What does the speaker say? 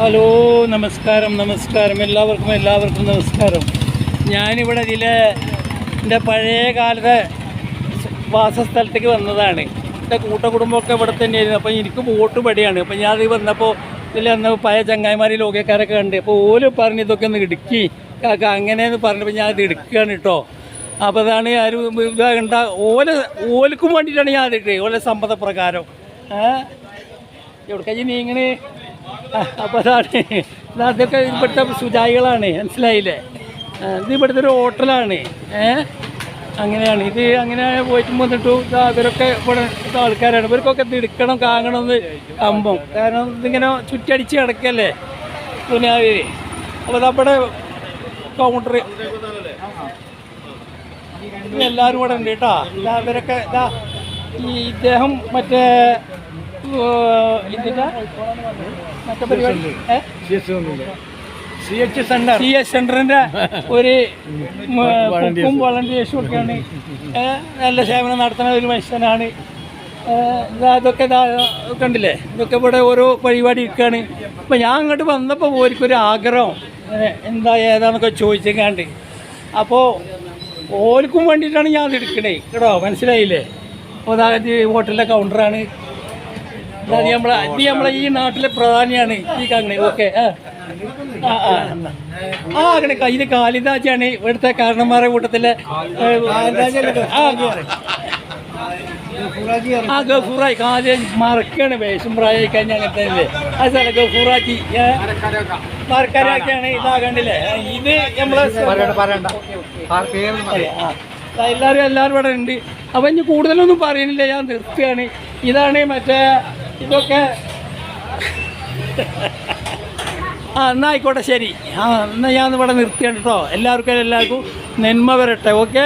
Hello, നമസ്കാരം. എല്ലാവർക്കും നമസ്കാരം. ഞാനിവിടെ എൻ്റെ പഴയ കാലത്തെ വാസസ്ഥലത്തേക്ക് വന്നതാണ്. എൻ്റെ കൂട്ടകുടുംബമൊക്കെ ഇവിടെ തന്നെയായിരുന്നു. അപ്പോൾ എനിക്ക് വോട്ട് പടിയാണ്. അപ്പോൾ ഞാനത് വന്നപ്പോൾ അന്ന് പഴയ ചങ്ങായിമാർ ലോകക്കാരൊക്കെ ഉണ്ട്. അപ്പോൾ ഓല് പറഞ്ഞ് ഇതൊക്കെ ഒന്ന് ഇടുക്കി കാക്ക അങ്ങനെയെന്ന് പറഞ്ഞപ്പോൾ ഞാനത് എടുക്കുകയാണ് കേട്ടോ. അപ്പോൾ അതാണ് ആരും ഇതാകണ്ട, ഓൽക്കും വേണ്ടിയിട്ടാണ് ഞാൻ അതിട്ട് ഓലെ സമ്മതപ്രകാരം. എവിടേക്കാ നീങ്ങനെ? അപ്പോൾ അതാണ് അതൊക്കെ ഇവിടുത്തെ സുജായികളാണ്, മനസ്സിലായില്ലേ? ഇത് ഇവിടുത്തെ ഒരു ഹോട്ടലാണ്. അങ്ങനെയാണ് ഇത്. അങ്ങനെ പോയിട്ട് വന്നിട്ടു ഇവരൊക്കെ ഇവിടെ ആൾക്കാരാണ്. ഇവർക്കൊക്കെ ഇത് എടുക്കണം കാങ്ങണം എന്ന് കമ്പം. കാരണം ഇതിങ്ങനെ ചുറ്റടിച്ച് കിടക്കല്ലേ ദുനിയാവ്. അപ്പോൾ നമ്മുടെ കൗണ്ടർ എല്ലാവരും കൂടെ ഉണ്ട് കേട്ടോ. ഇവരൊക്കെ ഈ ഇദ്ദേഹം മറ്റേ ഇതിൻ്റെ മറ്റേ പരിപാടി സി എച്ച് സെൻ്ററിൻ്റെ ഒരു വളണ്ടിയേഴ്സും ഒക്കെയാണ്. നല്ല സേവനം നടത്തുന്ന ഒരു മനുഷ്യനാണ്. ഇതൊക്കെ കണ്ടില്ലേ, ഇതൊക്കെ ഇവിടെ ഓരോ പരിപാടി ഇരിക്കുകയാണ്. അപ്പം ഞാൻ അങ്ങോട്ട് വന്നപ്പോൾ ഓർക്കൊരു ആഗ്രഹം എന്താ ഏതാന്നൊക്കെ ചോദിച്ചേക്കാണ്ട്. അപ്പോൾ ഓർക്കും വേണ്ടിയിട്ടാണ് ഞാൻ എടുക്കണേ കേട്ടോ, മനസ്സിലായില്ലേ? അപ്പോൾ അതായത് ഹോട്ടലിൻ്റെ കൗണ്ടറാണ്. ഇത് നമ്മളെ ഈ നാട്ടിലെ പ്രധാനിയാണ് ഈ കാങ്ങനെ. ഓക്കെ. അങ്ങനെ ഇത് കാളിദാസാണ് ഇവിടുത്തെ കാരണന്മാരുടെ കൂട്ടത്തിലെ ഗഫൂറായി കാര്യം മറക്കാണ്. വേഷം പ്രായമായി കഴിഞ്ഞാൽ അങ്ങനെ തന്നെ അത് സ്ഥലം ഗഫൂറാക്കി മറക്കാരൊക്കെയാണ്. ഇതാകണ്ടില്ലേ? ഇത് നമ്മളെ എല്ലാവരും ഇവിടെ ഉണ്ട്. അപ്പം ഇനി കൂടുതലൊന്നും പറയുന്നില്ല, ഞാൻ നിർത്തുകയാണ്. ഇതാണ് മറ്റേ ഇതൊക്കെ. എന്നാൽ ആയിക്കോട്ടെ, ശരി. എന്നാൽ ഞാൻ ഇവിടെ നിർത്തിയാണ് കേട്ടോ. എല്ലാവർക്കും നന്മ വരട്ടെ. ഓക്കെ.